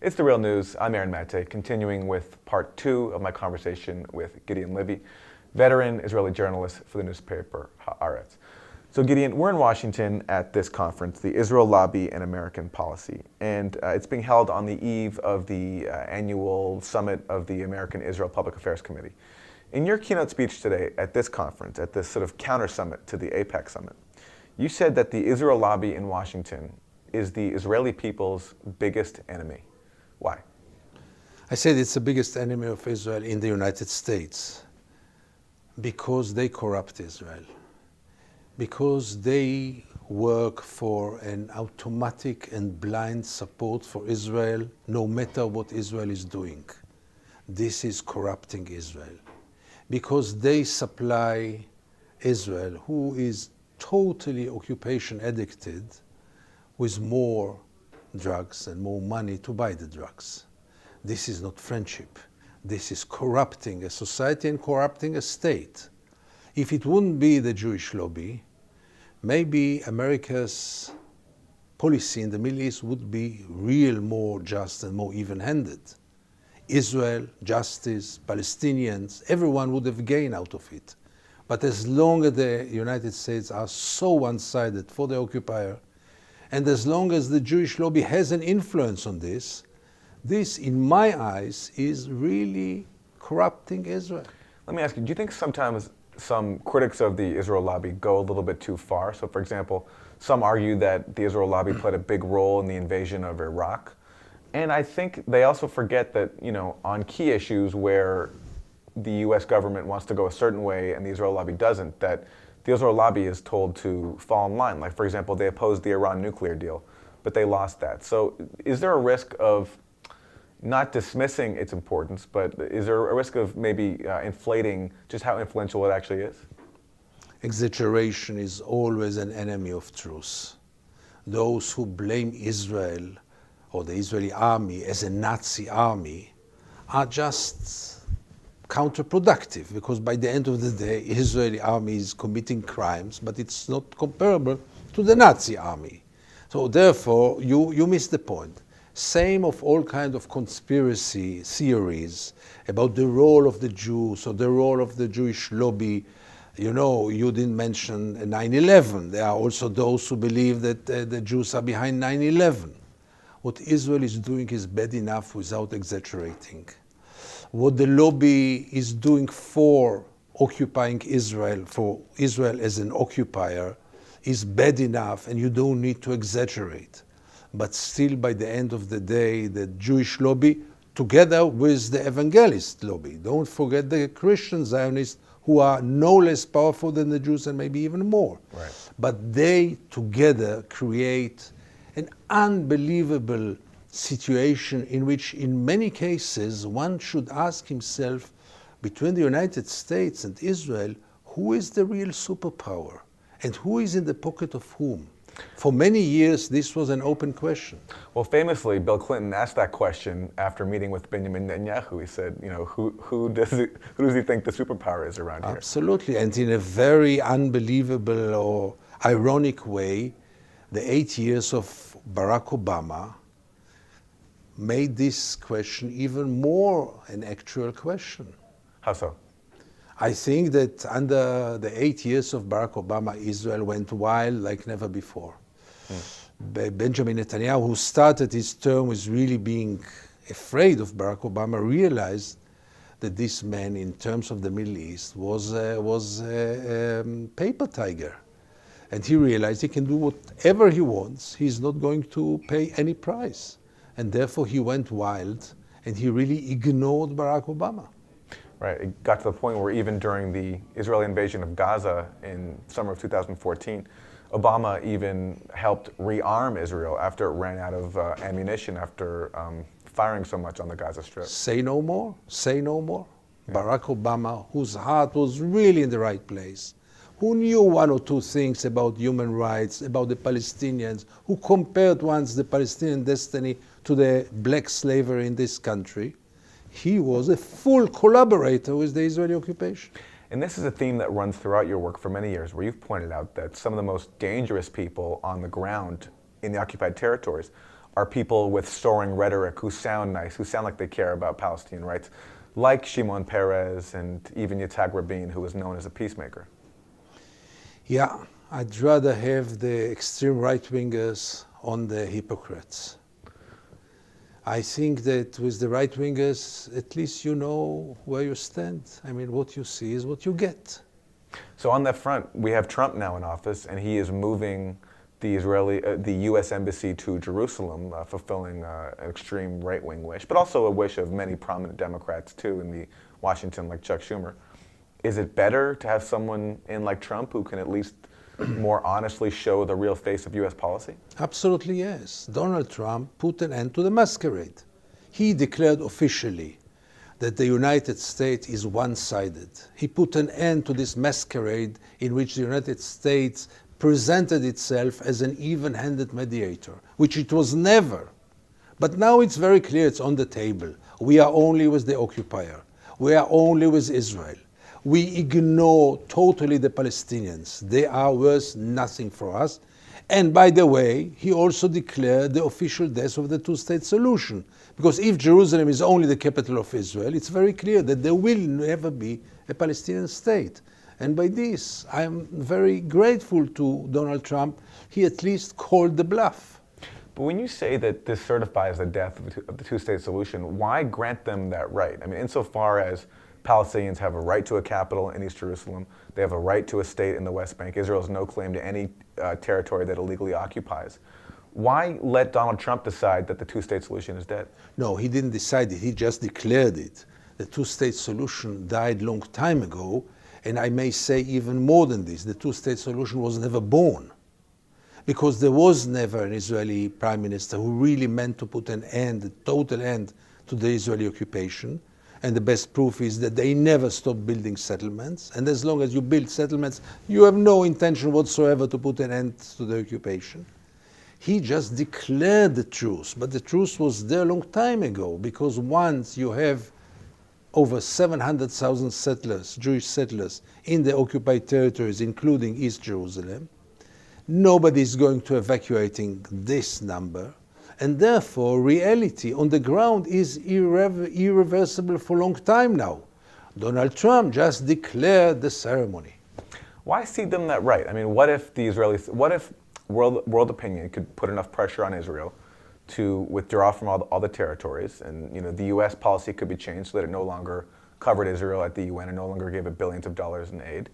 It's The Real News. I'm Aaron Mate, continuing with part 2 of my conversation with Gideon Levy, veteran Israeli journalist for the newspaper Haaretz. So Gideon, we're in Washington at this conference, the Israel Lobby and American Policy, and it's being held on the eve of the annual summit of the American Israel Public Affairs Committee. In your keynote speech today at this conference, at this sort of counter summit to the AIPAC summit, you said that the Israel Lobby in Washington is the Israeli people's biggest enemy. Why? I said it's the biggest enemy of Israel in the United States because they corrupt Israel, because they work for an automatic and blind support for Israel no matter what Israel is doing. This is corrupting Israel because they supply Israel, who is totally occupation addicted, with more drugs and more money to buy the drugs. This is not friendship. This is corrupting a society and corrupting a state. If it wouldn't be the Jewish lobby, maybe America's policy in the Middle East would be real more just and more even-handed. Israel, justice, Palestinians, everyone would have gained out of it. But as long as the United States are so one-sided for the occupier, and as long as the Jewish lobby has an influence on this, this, in my eyes, is really corrupting Israel. Let me ask you, do you think sometimes some critics of the Israel Lobby go a little bit too far? So for example, some argue that the Israel Lobby played a big role in the invasion of Iraq. And I think they also forget that, on key issues where the US government wants to go a certain way and the Israel Lobby doesn't, that the Israel Lobby is told to fall in line. Like, for example, they opposed the Iran nuclear deal, but they lost that. So is there a risk of not dismissing its importance, but is there a risk of maybe inflating just how influential it actually is? Exaggeration is always an enemy of truth. Those who blame Israel or the Israeli army as a Nazi army are just counterproductive, because by the end of the day, Israeli army is committing crimes, but it's not comparable to the Nazi army. So therefore, you miss the point. Same of all kind of conspiracy theories about the role of the Jews or the role of the Jewish lobby. You didn't mention 9/11. There are also those who believe that the Jews are behind 9/11. What Israel is doing is bad enough without exaggerating. What the lobby is doing for occupying Israel, for Israel as an occupier, is bad enough, and you don't need to exaggerate. But still, by the end of the day, the Jewish lobby, together with the evangelist lobby, don't forget the Christian Zionists, who are no less powerful than the Jews and maybe even more. Right. But they together create an unbelievable situation in which, in many cases, one should ask himself, between the United States and Israel, who is the real superpower and who is in the pocket of whom? For many years, this was an open question. Well, famously, Bill Clinton asked that question after meeting with Benjamin Netanyahu. He said, who does he think the superpower is around here? Absolutely, and in a very unbelievable or ironic way, the 8 years of Barack Obama made this question even more an actual question. How so? I think that under the 8 years of Barack Obama, Israel went wild like never before. Benjamin Netanyahu, who started his term with really being afraid of Barack Obama, realized that this man, in terms of the Middle East, was a paper tiger. And he realized he can do whatever he wants. He's not going to pay any price. And therefore he went wild, and he really ignored Barack Obama. Right. It got to the point where even during the Israeli invasion of Gaza in summer of 2014, Obama even helped rearm Israel after it ran out of ammunition after firing so much on the Gaza Strip. Say no more. Say no more. Yeah. Barack Obama, whose heart was really in the right place, who knew one or two things about human rights, about the Palestinians, who compared once the Palestinian destiny to the black slavery in this country, he was a full collaborator with the Israeli occupation. And this is a theme that runs throughout your work for many years, where you've pointed out that some of the most dangerous people on the ground in the occupied territories are people with soaring rhetoric who sound nice, who sound like they care about Palestinian rights, like Shimon Peres and even Yitzhak Rabin, who was known as a peacemaker. Yeah, I'd rather have the extreme right-wingers on the hypocrites. I think that with the right-wingers, at least you know where you stand. I mean, what you see is what you get. So on that front, we have Trump now in office, and he is moving the U.S. embassy to Jerusalem, fulfilling an extreme right-wing wish, but also a wish of many prominent Democrats too in the Washington, like Chuck Schumer. Is it better to have someone in like Trump who can at least more honestly show the real face of U.S. policy? Absolutely yes. Donald Trump put an end to the masquerade. He declared officially that the United States is one-sided. He put an end to this masquerade in which the United States presented itself as an even-handed mediator, which it was never. But now it's very clear, it's on the table. We are only with the occupier. We are only with Israel. We ignore totally the Palestinians. They are worth nothing for us. And by the way, he also declared the official death of the two-state solution. Because if Jerusalem is only the capital of Israel, it's very clear that there will never be a Palestinian state. And by this, I am very grateful to Donald Trump. He at least called the bluff. But when you say that this certifies the death of the two-state solution, why grant them that right? I mean, insofar as Palestinians have a right to a capital in East Jerusalem, they have a right to a state in the West Bank. Israel has no claim to any territory that illegally occupies. Why let Donald Trump decide that the two-state solution is dead? No, he didn't decide it. He just declared it. The two-state solution died long time ago, and I may say even more than this. The two-state solution was never born, because there was never an Israeli prime minister who really meant to put an end, a total end, to the Israeli occupation. And the best proof is that they never stopped building settlements. And as long as you build settlements, you have no intention whatsoever to put an end to the occupation. He just declared the truce, but the truce was there a long time ago, because once you have over 700,000 settlers, Jewish settlers, in the occupied territories, including East Jerusalem, nobody is going to evacuating this number. And therefore, reality on the ground is irreversible for a long time now. Donald Trump just declared the ceremony. Why cede them that right? I mean, what if world opinion could put enough pressure on Israel to withdraw from all the territories, and the U.S. policy could be changed so that it no longer covered Israel at the UN and no longer gave it billions of dollars in aid?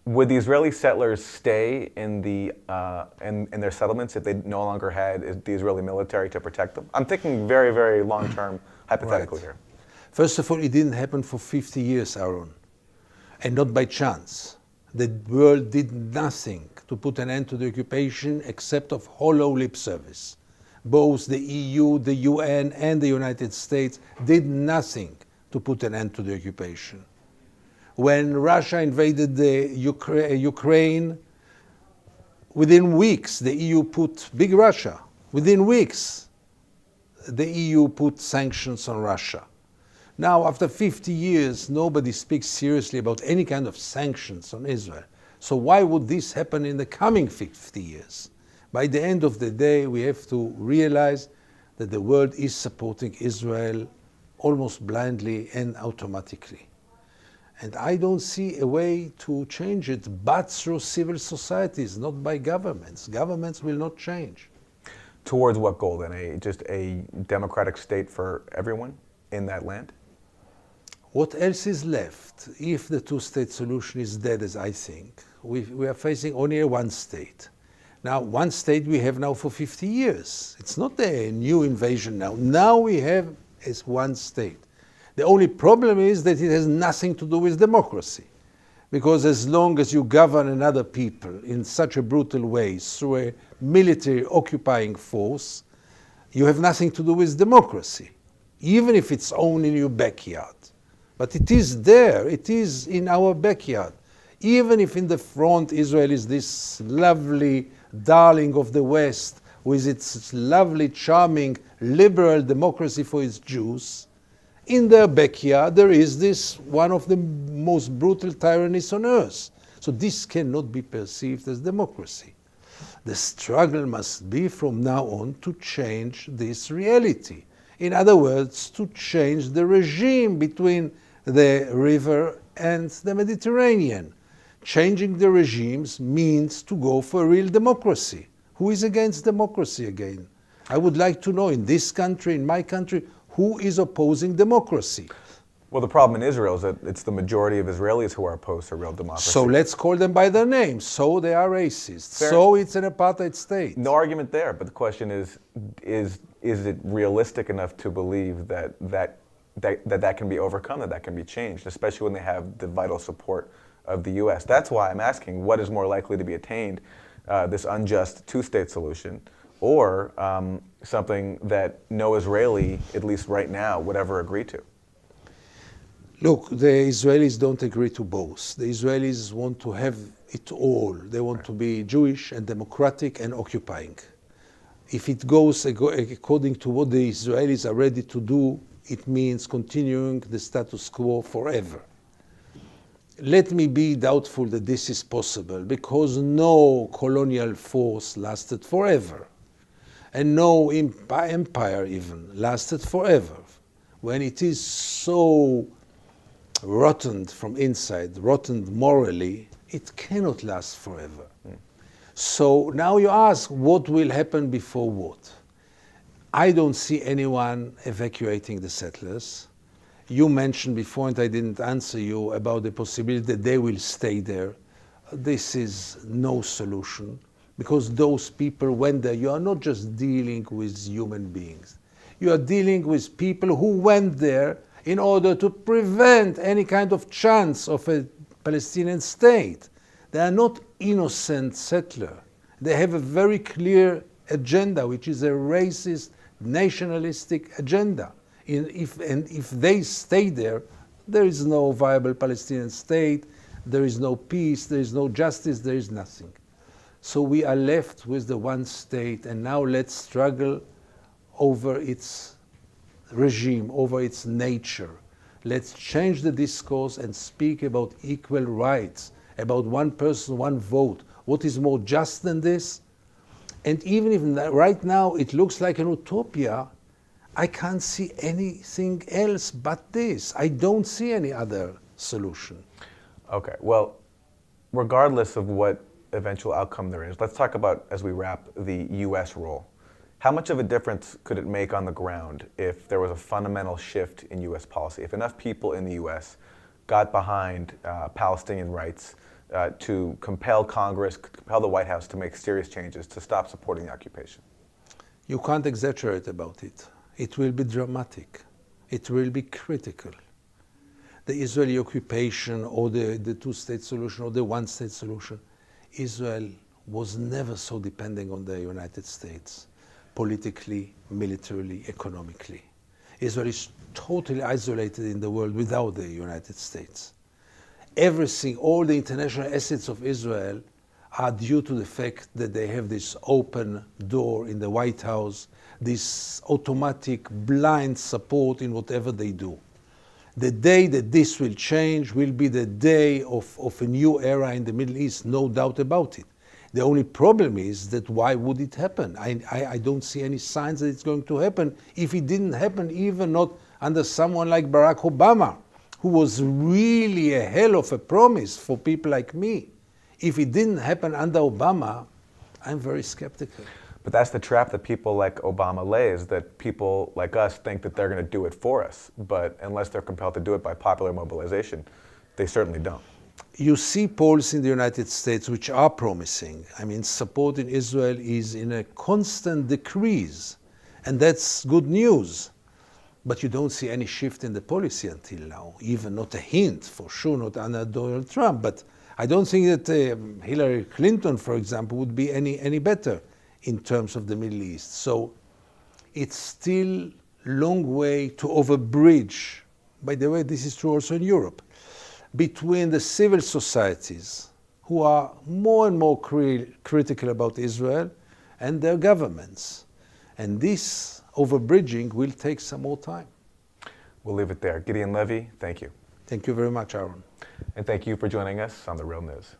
Would the Israeli settlers stay in their settlements if they no longer had the Israeli military to protect them? I'm thinking very, very long-term, hypothetically here. First of all, it didn't happen for 50 years, Aaron, and not by chance. The world did nothing to put an end to the occupation except of hollow lip service. Both the EU, the UN, and the United States did nothing to put an end to the occupation. When Russia invaded the Ukraine, within weeks, the EU put, big Russia, within weeks, the EU put sanctions on Russia. Now, after 50 years, nobody speaks seriously about any kind of sanctions on Israel. So why would this happen in the coming 50 years? By the end of the day, we have to realize that the world is supporting Israel almost blindly and automatically. And I don't see a way to change it but through civil societies, not by governments. Governments will not change. Towards what goal then? Just a democratic state for everyone in that land? What else is left? If the two-state solution is dead, as I think, we are facing only a one state. Now, one state we have now for 50 years. It's not a new invasion now. Now we have as one state. The only problem is that it has nothing to do with democracy. Because as long as you govern another people in such a brutal way through a military occupying force, you have nothing to do with democracy, even if it's only in your backyard. But it is there, it is in our backyard. Even if in the front Israel is this lovely darling of the West with its lovely, charming, liberal democracy for its Jews, in their backyard there is this one of the most brutal tyrannies on earth. So this cannot be perceived as democracy. The struggle must be from now on to change this reality. In other words, to change the regime between the river and the Mediterranean. Changing the regimes means to go for real democracy. Who is against democracy again? I would like to know in this country, in my country, who is opposing democracy? Well, the problem in Israel is that it's the majority of Israelis who are opposed to real democracy. So let's call them by their names. So they are racist. Fair. So it's an apartheid state. No argument there, but the question is it realistic enough to believe that can be overcome, that can be changed, especially when they have the vital support of the U.S. That's why I'm asking, what is more likely to be attained, this unjust two-state solution, or something that no Israeli, at least right now, would ever agree to? Look, the Israelis don't agree to both. The Israelis want to have it all. They want to be Jewish and democratic and occupying. If it goes according to what the Israelis are ready to do, it means continuing the status quo forever. Let me be doubtful that this is possible, because no colonial force lasted forever, and no empire even lasted forever. When it is so rotten from inside, rotten morally, it cannot last forever. So now you ask, what will happen before what? I don't see anyone evacuating the settlers. You mentioned before, and I didn't answer you, about the possibility that they will stay there. This is no solution, because those people went there. You are not just dealing with human beings. You are dealing with people who went there in order to prevent any kind of chance of a Palestinian state. They are not innocent settlers. They have a very clear agenda, which is a racist, nationalistic agenda. If they stay there, there is no viable Palestinian state, there is no peace, there is no justice, there is nothing. So we are left with the one state, and now let's struggle over its regime, over its nature. Let's change the discourse and speak about equal rights, about one person, one vote. What is more just than this? And even if right now it looks like an utopia, I can't see anything else but this. I don't see any other solution. Okay, well, regardless of what eventual outcome there is, let's talk about, as we wrap, the U.S. role. How much of a difference could it make on the ground if there was a fundamental shift in U.S. policy? If enough people in the U.S. got behind Palestinian rights to compel Congress, compel the White House to make serious changes to stop supporting the occupation? You can't exaggerate about it. It will be dramatic. It will be critical. The Israeli occupation, or the two-state solution, or the one-state solution, Israel was never so dependent on the United States, politically, militarily, economically. Israel is totally isolated in the world without the United States. Everything, all the international assets of Israel are due to the fact that they have this open door in the White House, this automatic blind support in whatever they do. The day that this will change will be the day of a new era in the Middle East, no doubt about it. The only problem is that why would it happen? I don't see any signs that it's going to happen. If it didn't happen, even not under someone like Barack Obama, who was really a hell of a promise for people like me. If it didn't happen under Obama, I'm very skeptical. But that's the trap that people like Obama lays, that people like us think that they're going to do it for us. But unless they're compelled to do it by popular mobilization, they certainly don't. You see polls in the United States which are promising. I mean, support in Israel is in a constant decrease, and that's good news. But you don't see any shift in the policy until now, even not a hint, for sure, not under Donald Trump. But I don't think that Hillary Clinton, for example, would be any better in terms of the Middle East. So it's still a long way to overbridge. By the way, this is true also in Europe, between the civil societies, who are more and more critical about Israel, and their governments. And this overbridging will take some more time. We'll leave it there. Gideon Levy, thank you. Thank you very much, Aaron. And thank you for joining us on The Real News.